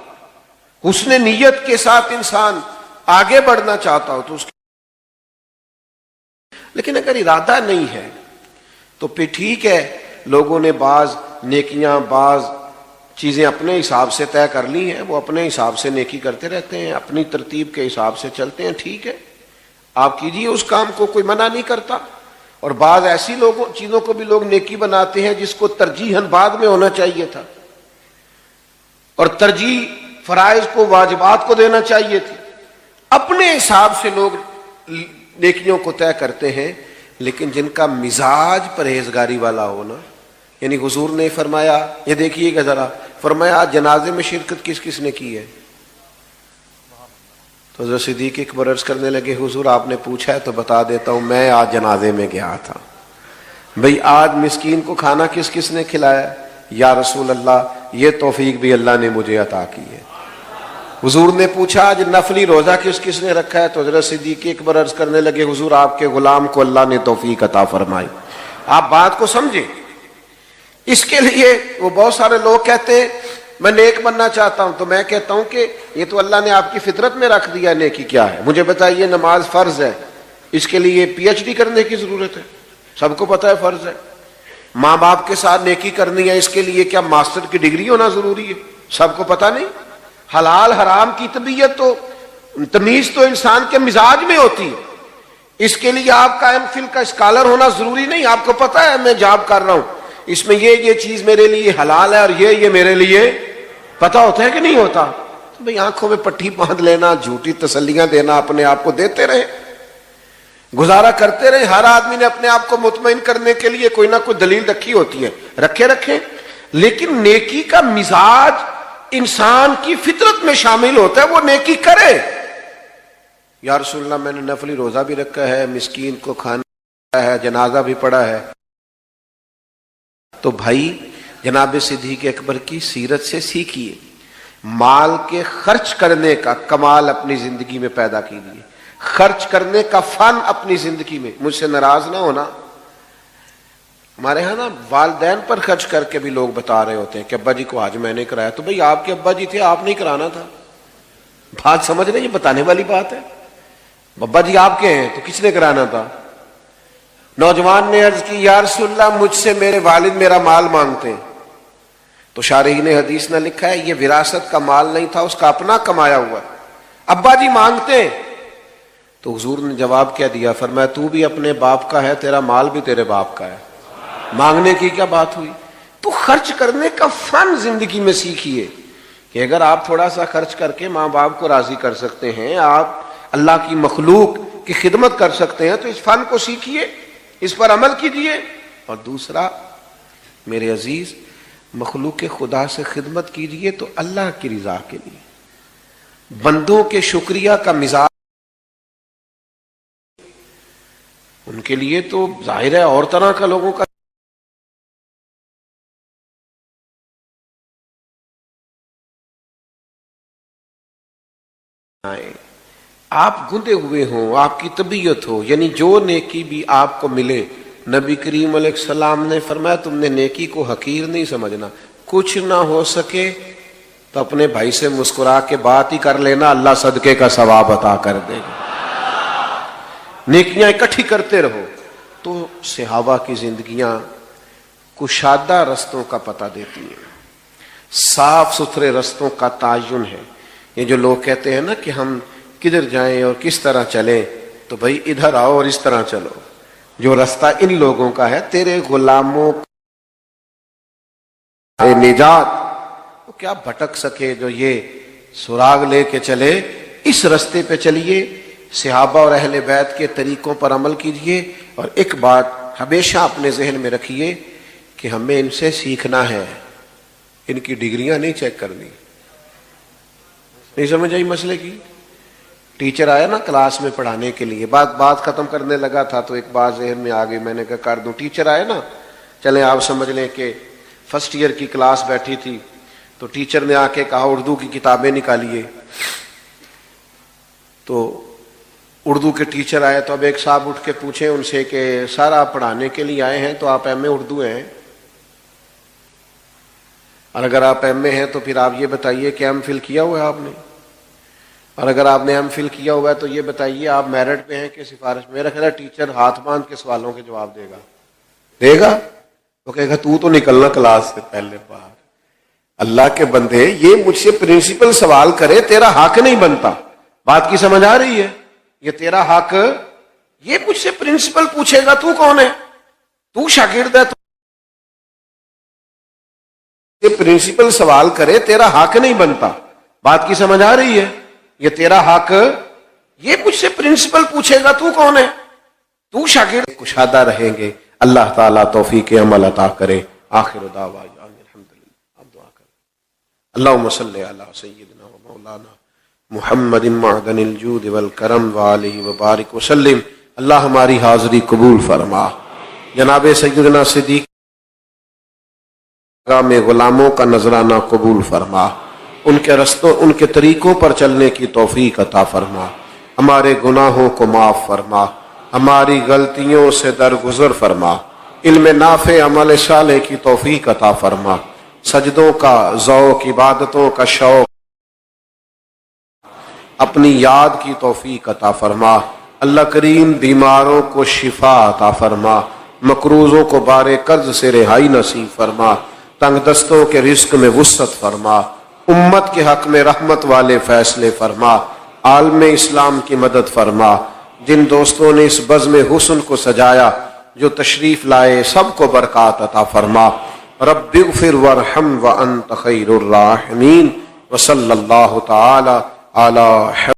حسن نیت کے ساتھ انسان آگے بڑھنا چاہتا ہو تو اس لیکن اگر ارادہ نہیں ہے تو پھر ٹھیک ہے، لوگوں نے بعض نیکیاں بعض چیزیں اپنے حساب سے طے کر لی ہیں، وہ اپنے حساب سے نیکی کرتے رہتے ہیں، اپنی ترتیب کے حساب سے چلتے ہیں، ٹھیک ہے، آپ کیجئے اس کام کو، کوئی منع نہیں کرتا۔ اور بعض ایسی چیزوں کو بھی لوگ نیکی بناتے ہیں جس کو ترجیحاً بعد میں ہونا چاہیے تھا، اور ترجیح فرائض کو واجبات کو دینا چاہیے تھی۔ اپنے حساب سے لوگ نیکیوں کو طے کرتے ہیں، لیکن جن کا مزاج پرہیزگاری والا ہونا، یعنی حضور نے فرمایا، یہ دیکھیے گا ذرا، فرمایا جنازے میں شرکت کس کس نے کی ہے؟ تو حضرت صدیق اکبر عرض کرنے لگے، حضور آپ نے پوچھا ہے تو بتا دیتا ہوں، میں آج جنازے میں گیا تھا۔ بھئی آج مسکین کو کھانا کس کس نے کھلایا؟ یا رسول اللہ یہ توفیق بھی اللہ نے مجھے عطا کی ہے۔ حضور نے پوچھا آج نفلی روزہ کس کس نے رکھا ہے؟ تو حضرت صدیق اکبر عرض کرنے لگے، حضور آپ کے غلام کو اللہ نے توفیق عطا فرمائی۔ آپ بات کو سمجھیں، اس کے لیے وہ بہت سارے لوگ کہتے ہیں میں نیک بننا چاہتا ہوں، تو میں کہتا ہوں کہ یہ تو اللہ نے آپ کی فطرت میں رکھ دیا، نیکی کیا ہے؟ مجھے بتائیے، نماز فرض ہے، اس کے لیے پی ایچ ڈی کرنے کی ضرورت ہے؟ سب کو پتہ ہے فرض ہے۔ ماں باپ کے ساتھ نیکی کرنی ہے، اس کے لیے کیا ماسٹر کی ڈگری ہونا ضروری ہے؟ سب کو پتہ نہیں۔ حلال حرام کی طبیعت تو تمیز تو انسان کے مزاج میں ہوتی ہے، اس کے لیے آپ کا ایم فل کا اسکالر ہونا ضروری نہیں۔ آپ کو پتہ ہے میں جاب کر رہا ہوں، اس میں یہ چیز میرے لیے حلال ہے اور یہ میرے لیے پتہ ہوتا ہے کہ نہیں ہوتا؟ تو بھئی آنکھوں میں پٹھی باندھ لینا، جھوٹی تسلیاں دینا، اپنے آپ کو دیتے رہے، گزارا کرتے رہے۔ ہر آدمی نے اپنے آپ کو مطمئن کرنے کے لیے کوئی نہ کوئی دلیل رکھی ہوتی ہے، رکھیں، لیکن نیکی کا مزاج انسان کی فطرت میں شامل ہوتا ہے، وہ نیکی کرے۔ یا رسول اللہ میں نے نفلی روزہ بھی رکھا ہے، مسکین کو کھانا ہے، جنازہ بھی پڑھا ہے۔ تو بھائی جناب صدیق اکبر کی سیرت سے سیکھیے، مال کے خرچ کرنے کا کمال اپنی زندگی میں پیدا کیجیے، خرچ کرنے کا فن اپنی زندگی میں۔ مجھ سے ناراض نہ ہونا، ہمارے ہاں نا والدین پر خرچ کر کے بھی لوگ بتا رہے ہوتے ہیں کہ ابا جی کو آج میں نے کرایا، تو بھئی آپ کے ابا جی تھے، آپ نہیں کرانا تھا؟ بات سمجھ رہے ہیں؟ یہ بتانے والی بات ہے۔ ابا جی آپ کے ہیں تو کس نے کرانا تھا؟ نوجوان نے عرض کی، یا رسول اللہ مجھ سے میرے والد میرا مال مانگتے ہیں۔ تو شارحین حدیث نے لکھا ہے یہ وراثت کا مال نہیں تھا، اس کا اپنا کمایا ہوا۔ ابا جی مانگتے ہیں، تو حضور نے جواب کیا دیا؟ فرمایا تو بھی اپنے باپ کا ہے، تیرا مال بھی تیرے باپ کا ہے، مانگنے کی کیا بات ہوئی؟ تو خرچ کرنے کا فن زندگی میں سیکھیے کہ اگر آپ تھوڑا سا خرچ کر کے ماں باپ کو راضی کر سکتے ہیں، آپ اللہ کی مخلوق کی خدمت کر سکتے ہیں، تو اس فن کو سیکھیے، اس پر عمل کیجیے۔ اور دوسرا میرے عزیز، مخلوق خدا سے خدمت کیجیے تو اللہ کی رضا کے لیے، بندوں کے شکریہ کا مزاج ان کے لیے تو ظاہر ہے اور طرح کا لوگوں کا آپ گندے ہوئے ہوں، آپ کی طبیعت ہو، یعنی جو نیکی بھی آپ کو ملے، نبی کریم علیہ السلام نے فرمایا تم نے نیکی کو حقیر نہیں سمجھنا، کچھ نہ ہو سکے تو اپنے بھائی سے مسکرا کے بات ہی کر لینا، اللہ صدقے کا ثواب عطا کر دے گا۔ نیکیاں اکٹھی کرتے رہو۔ تو صحابہ کی زندگیاں کشادہ رستوں کا پتہ دیتی ہیں، صاف ستھرے رستوں کا تعین ہے۔ یہ جو لوگ کہتے ہیں نا کہ ہم کدھر جائیں اور کس طرح چلیں، تو بھائی ادھر آؤ اور اس طرح چلو، جو رستہ ان لوگوں کا ہے تیرے غلاموں نجات، تو کیا بھٹک سکے جو یہ سراغ لے کے چلے، اس رستے پہ چلیے، صحابہ اور اہل بیت کے طریقوں پر عمل کیجئے۔ اور ایک بات ہمیشہ اپنے ذہن میں رکھیے کہ ہمیں ان سے سیکھنا ہے، ان کی ڈگریاں نہیں چیک کرنی۔ نہیں سمجھ آئی مسئلے کی؟ ٹیچر آیا نا کلاس میں پڑھانے کے لیے، بات ختم کرنے لگا تھا تو ایک بات ذہن میں آ گئی، میں نے کہا کر دوں۔ ٹیچر آئے نا، چلیں آپ سمجھ لیں کہ فرسٹ ایئر کی کلاس بیٹھی تھی، تو ٹیچر نے آ کے کہا اردو کی کتابیں نکالیے۔ تو اردو کے ٹیچر آئے تو اب ایک صاحب اٹھ کے پوچھیں ان سے کہ سر آپ پڑھانے کے لیے آئے ہیں تو آپ ایم اے اردو ہیں، اور اگر آپ ایم اے ہیں تو پھر آپ یہ بتائیے کہ ایم فل کیا ہوا ہے آپ نے، اور اگر آپ نے ایم فل کیا ہوا ہے تو یہ بتائیے آپ میرٹ پہ ہیں کہ سفارش؟ میرا خیال ہے ٹیچر ہاتھ باندھ کے سوالوں کے جواب دے گا، دے گا؟ تو کہے گا تو نکلنا کلاس سے پہلے باہر۔ اللہ کے بندے یہ مجھ سے پرنسپل سوال کرے تیرا حق نہیں بنتا، بات کی سمجھ آ رہی ہے؟ یہ تیرا حق، یہ مجھ سے پرنسپل پوچھے گا تو کون ہے؟ تو شاگرد ہے؟ یہ پرنسپل سوال کرے تیرا حق نہیں بنتا، بات کی سمجھ آ رہی ہے؟ یہ تیرا حق، یہ مجھ سے پرنسپل پوچھے گا تو کون ہے؟ تو شاگرد۔ کشادہ رہیں گے، اللہ تعالیٰ توفیق عمل عطا کرے۔ آخر دعوانا الحمدللہ۔ آپ دعا کریں۔ اللہم صلی علی سیدنا و مولانا محمد معدن الجود والکرم وآلہ وبارک وسلم۔ اللہ ہماری حاضری قبول فرما۔ جناب سیدنا صدیق میں غلاموں کا نذرانہ قبول فرما، ان کے رستوں ان کے طریقوں پر چلنے کی توفیق عطا فرما، ہمارے گناہوں کو معاف فرما، ہماری غلطیوں سے درگزر فرما، علم نافع عمل صالح کی توفیق عطا فرما، سجدوں کا ذوق، عبادتوں کا شوق، اپنی یاد کی توفیق عطا فرما۔ اللہ کریم بیماروں کو شفا عطا فرما، مقروضوں کو بار قرض سے رہائی نصیب فرما، تنگ دستوں کے رزق میں وسعت فرما، امت کے حق میں رحمت والے فیصلے فرما، عالم اسلام کی مدد فرما۔ جن دوستوں نے اس بزم حسن کو سجایا، جو تشریف لائے، سب کو برکات عطا فرما۔ رب اغفر وارحم وانت خیر الراحمین، وصلی اللہ تعالی علی